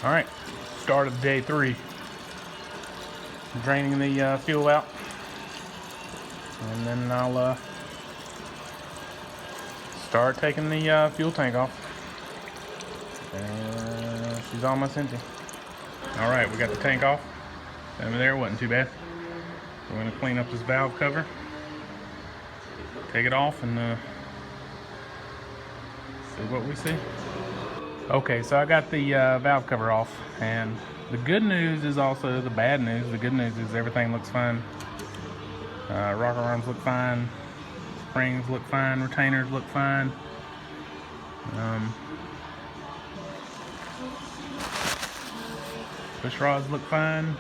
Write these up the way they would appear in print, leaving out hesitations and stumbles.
All right, start of day 3. Draining the fuel out, and then I'll start taking the fuel tank off. And she's almost empty. All right, we got the tank off. Over there wasn't too bad. We're gonna clean up this valve cover, take it off, and see what we see. Okay, so I got the valve cover off, and the good news is also the bad news. The good news is everything looks fine. Rocker arms look fine, springs look fine, retainers look fine. Push rods look fine.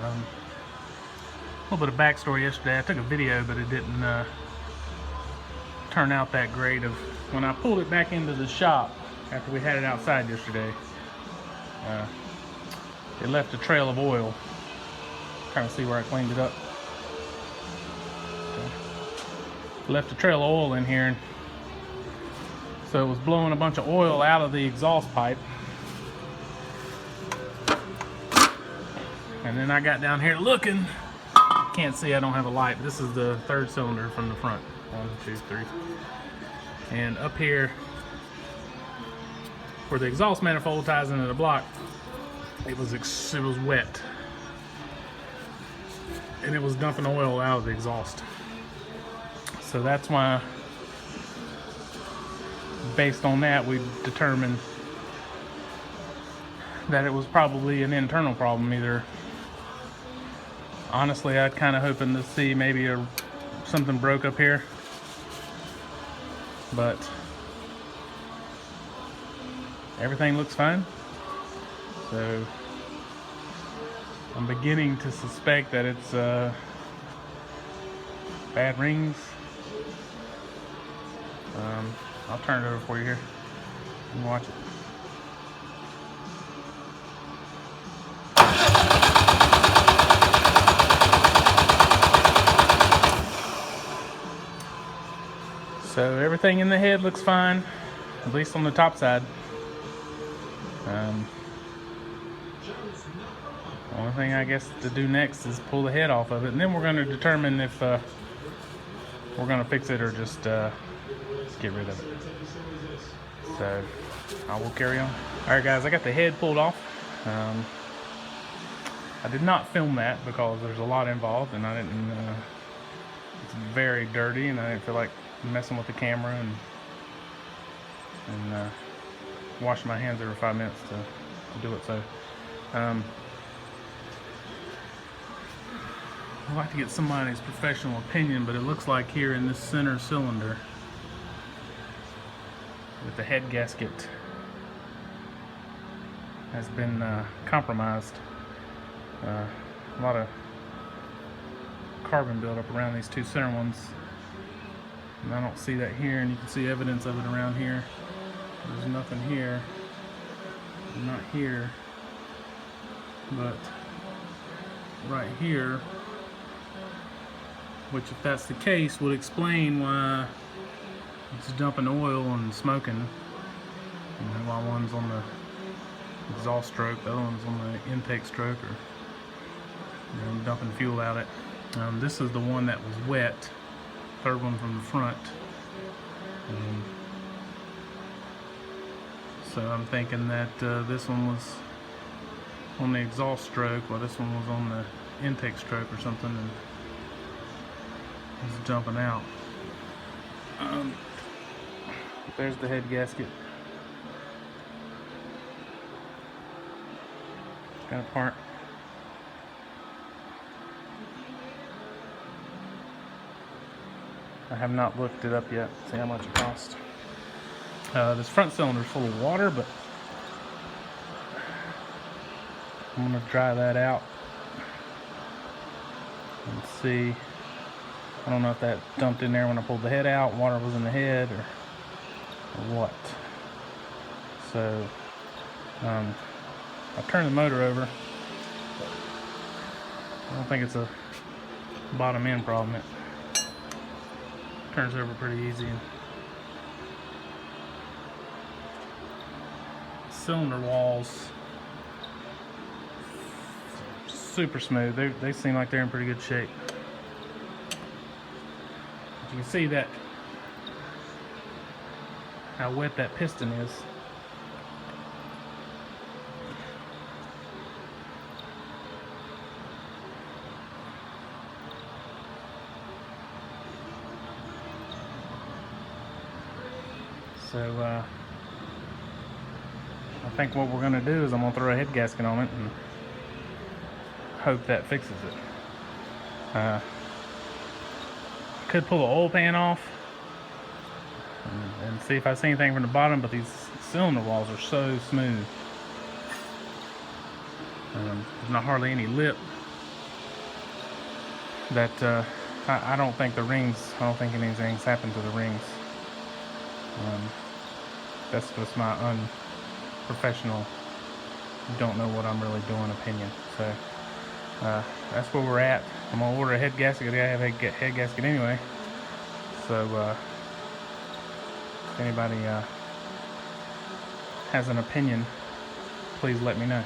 A little bit of backstory yesterday. I took a video, but it didn't turn out that great. Of when I pulled it back into the shop after we had it outside yesterday, it left a trail of oil. Trying to see where I cleaned it up. Okay. Left a trail of oil in here, so it was blowing a bunch of oil out of the exhaust pipe. And then I got down here looking. Can't see, I don't have a light, but this is the 3rd cylinder from the front. 1, 2, 3. And up here, where the exhaust manifold ties into the block, it was wet. And it was dumping oil out of the exhaust. So that's why, based on that, we determined that it was probably an internal problem. Either, honestly, I'd kind of hoping to see maybe something broke up here, but everything looks fine. So I'm beginning to suspect that it's bad rings. I'll turn it over for you here and watch it. So everything in the head looks fine, at least on the top side. The only thing I guess to do next is pull the head off of it, and then we're going to determine if we're going to fix it or just get rid of it. So I will carry on. Alright guys, I got the head pulled off. I did not film that because there's a lot involved, and I didn't, it's very dirty, and I didn't feel like messing with the camera and washing my hands every 5 minutes to do it. So I'd like to get somebody's professional opinion, but it looks like here in this center cylinder with the head gasket has been compromised. A lot of carbon buildup around these 2 center ones, and I don't see that here, and you can see evidence of it around here. There's nothing here, not here, but right here, which, if that's the case, would explain why it's dumping oil and smoking. You know, while one's on the exhaust stroke, the other one's on the intake stroke, or dumping fuel out it. This is the one that was wet, 3rd one from the front. So I'm thinking that this one was on the exhaust stroke, while this one was on the intake stroke or something, and was dumping out. There's the head gasket. Got a part. I have not looked it up yet, see how much it cost. This front cylinder is full of water, but I'm going to dry that out and see. I don't know if that dumped in there when I pulled the head out, water was in the head, or what. So I'll turn the motor over. I don't think it's a bottom end problem. It turns over pretty easy. cylinder walls super smooth. They seem like they're in pretty good shape. But you can see that how wet that piston is. So I think what we're gonna do is I'm gonna throw a head gasket on it and hope that fixes it. Could pull the oil pan off and see if I see anything from the bottom, but these cylinder walls are so smooth. There's not hardly any lip that I don't think the rings, I don't think anything's happened to the rings. That's just my unprofessional, don't know what I'm really doing opinion. So that's where we're at. I'm gonna order a head gasket. I have a head gasket anyway. So if anybody has an opinion, please let me know.